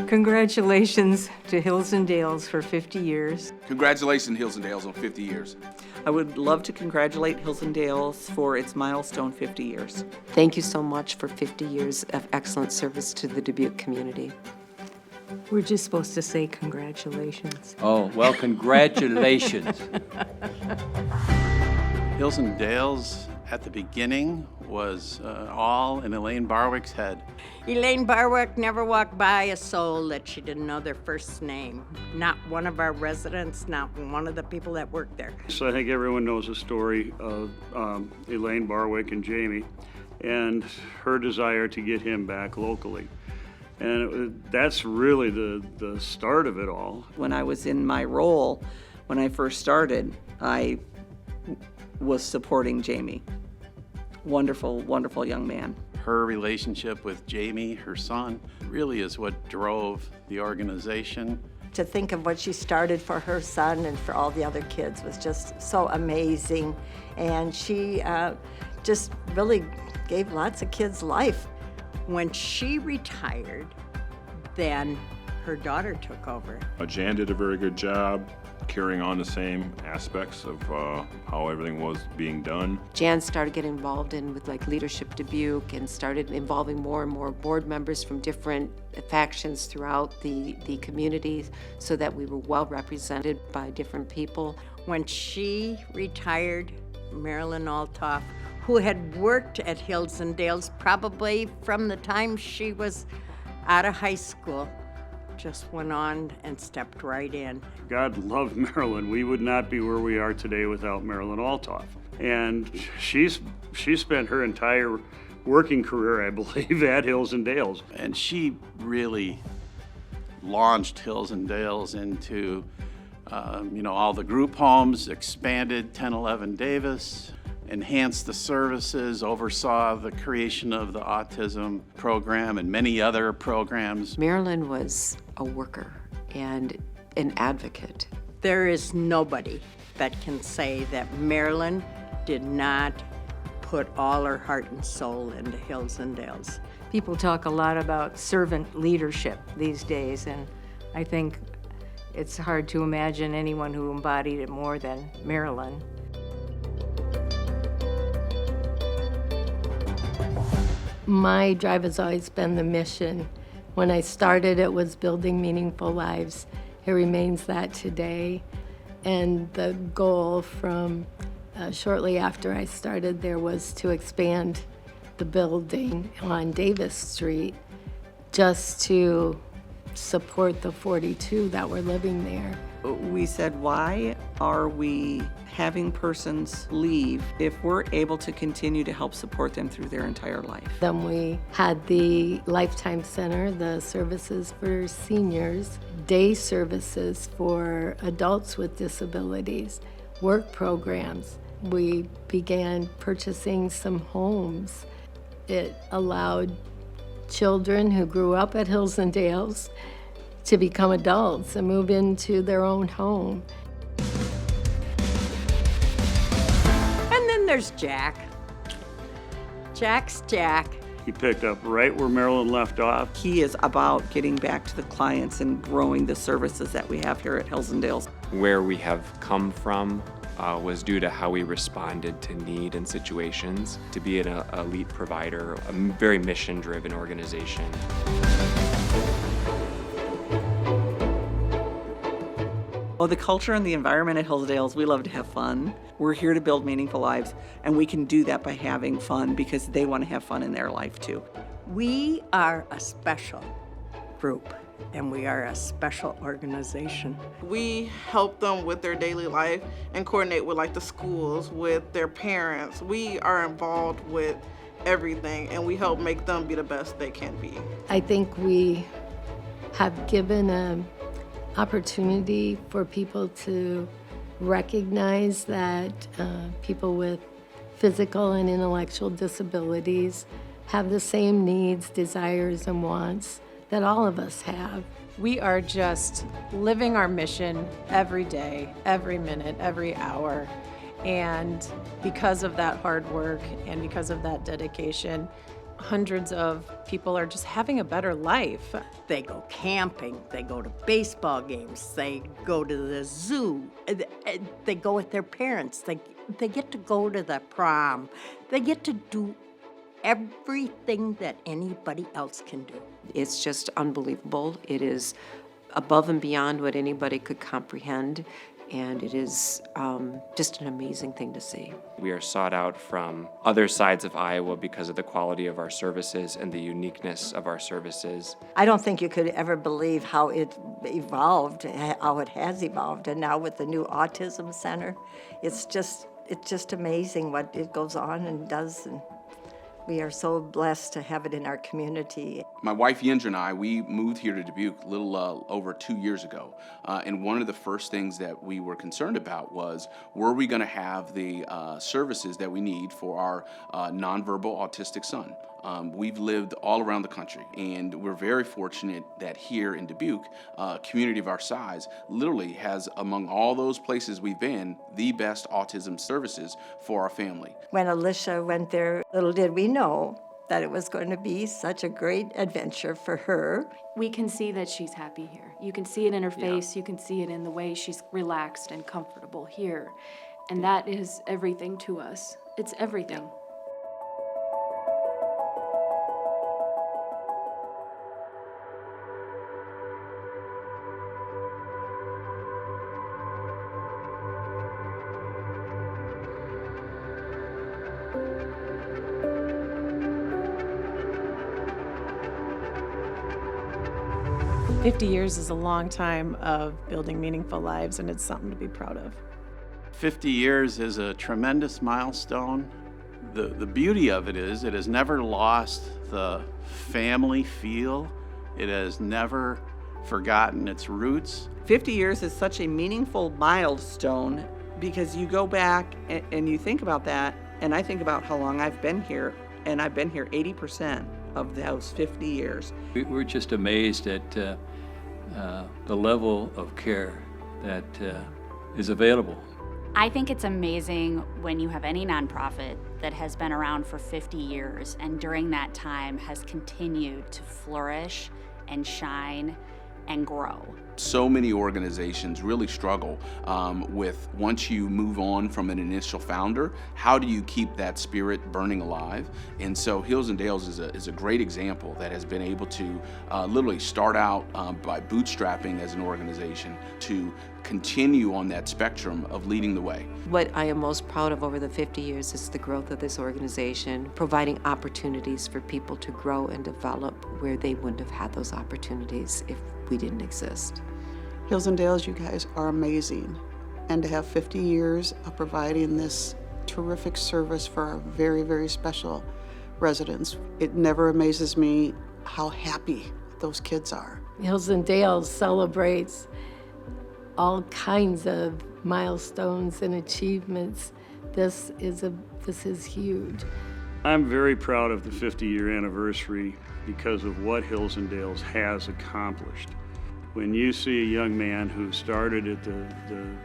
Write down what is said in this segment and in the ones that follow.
Congratulations to Hills&Dales for 50 years. Congratulations, Hills&Dales, on 50 years. I would love to congratulate Hills&Dales for its milestone 50 years. Thank you so much for 50 years of excellent service to the Dubuque community. We're just supposed to say congratulations. Oh, well, congratulations. Hills&Dales at the beginning was all in Elaine Barwick's head. Elaine Barwick never walked by a soul that she didn't know their first name. Not one of our residents, not one of the people that worked there. So I think everyone knows the story of Elaine Barwick and Jamie and her desire to get him back locally. And that's really the start of it all. When I was in my role, when I first started, I was supporting Jamie. Wonderful, wonderful young man. Her relationship with Jamie, her son, really is what drove the organization. To think of what she started for her son and for all the other kids was just so amazing. And she just really gave lots of kids life. When she retired, then her daughter took over. Jan did a very good job carrying on the same aspects of how everything was being done. Jan started getting involved with Leadership Dubuque and started involving more and more board members from different factions throughout the community so that we were well represented by different people. When she retired, Marilyn Altoff, who had worked at Hills&Dales probably from the time she was out of high school, just went on and stepped right in. God loved Marilyn. We would not be where we are today without Marilyn Altoff. And she spent her entire working career, I believe, at Hills&Dales. And she really launched Hills&Dales into, all the group homes, expanded 1011 Davis, enhanced the services, oversaw the creation of the autism program and many other programs. Marilyn was a worker and an advocate. There is nobody that can say that Marilyn did not put all her heart and soul into Hills&Dales. People talk a lot about servant leadership these days, and I think it's hard to imagine anyone who embodied it more than Marilyn. My drive has always been the mission. When I started, it was building meaningful lives. It remains that today. And the goal from shortly after I started there was to expand the building on Davis Street just to support the 42 that were living there. We said, why are we having persons leave if we're able to continue to help support them through their entire life? Then we had the Lifetime Center, the services for seniors, day services for adults with disabilities, work programs. We began purchasing some homes. It allowed children who grew up at Hills&Dales to become adults and move into their own home. And then there's Jack. Jack's Jack. He picked up right where Marilyn left off. He is about getting back to the clients and growing the services that we have here at Hills&Dales. Where we have come from was due to how we responded to need and situations. To be an elite provider, a very mission-driven organization. Well, the culture and the environment at Hills&Dales, we love to have fun. We're here to build meaningful lives, and we can do that by having fun because they want to have fun in their life too. We are a special group, and we are a special organization. We help them with their daily life and coordinate with the schools, with their parents. We are involved with everything, and we help make them be the best they can be. I think we have given an opportunity for people to recognize that people with physical and intellectual disabilities have the same needs, desires, and wants that all of us have. We are just living our mission every day, every minute, every hour. And because of that hard work and because of that dedication, hundreds of people are just having a better life. They go camping, they go to baseball games, they go to the zoo, they go with their parents, they get to go to the prom, they get to do everything that anybody else can do. It's just unbelievable. It is above and beyond what anybody could comprehend, and it is just an amazing thing to see. We are sought out from other sides of Iowa because of the quality of our services and the uniqueness of our services. I don't think you could ever believe how it evolved, how it has evolved. And now with the new autism center, it's just amazing what it goes on and does. And we are so blessed to have it in our community. My wife Yendra and I, we moved here to Dubuque a little over 2 years ago. And one of the first things that we were concerned about was, were we going to have the services that we need for our nonverbal autistic son? We've lived all around the country, and we're very fortunate that here in Dubuque, a community of our size literally has, among all those places we've been, the best autism services for our family. When Alicia went there, little did we know that it was going to be such a great adventure for her. We can see that she's happy here. You can see it in her face, you can see it in the way she's relaxed and comfortable here. And that is everything to us. It's everything. Yeah. 50 years is a long time of building meaningful lives, and it's something to be proud of. 50 years is a tremendous milestone. The beauty of it is it has never lost the family feel. It has never forgotten its roots. 50 years is such a meaningful milestone because you go back and you think about that, and I think about how long I've been here, and I've been here 80% of those 50 years. We're just amazed at the level of care that is available. I think it's amazing when you have any nonprofit that has been around for 50 years and during that time has continued to flourish and shine and grow. So many organizations really struggle with, once you move on from an initial founder, how do you keep that spirit burning alive? And so Hills&Dales is a great example that has been able to literally start out by bootstrapping as an organization to continue on that spectrum of leading the way. What I am most proud of over the 50 years is the growth of this organization, providing opportunities for people to grow and develop where they wouldn't have had those opportunities if we didn't exist. Hills&Dales, you guys are amazing. And to have 50 years of providing this terrific service for our very, very special residents, it never amazes me how happy those kids are. Hills&Dales celebrates all kinds of milestones and achievements. This is huge. I'm very proud of the 50-year anniversary because of what Hills&Dales has accomplished. When you see a young man who started at the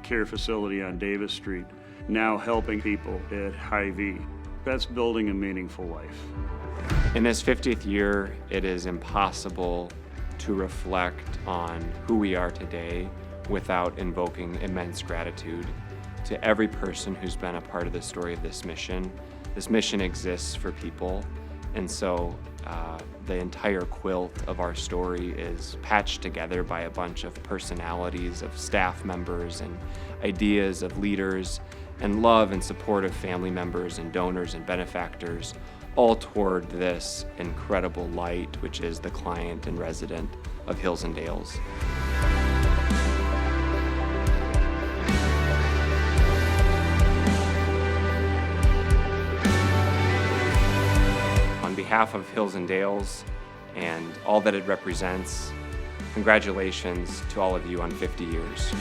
care facility on Davis Street, now helping people at Hy-Vee, that's building a meaningful life. In this 50th year, it is impossible to reflect on who we are today without invoking immense gratitude to every person who's been a part of the story of this mission. This mission exists for people, and so the entire quilt of our story is patched together by a bunch of personalities of staff members and ideas of leaders and love and support of family members and donors and benefactors, all toward this incredible light, which is the client and resident of Hills&Dales. On behalf of Hills&Dales and all that it represents, congratulations to all of you on 50 years.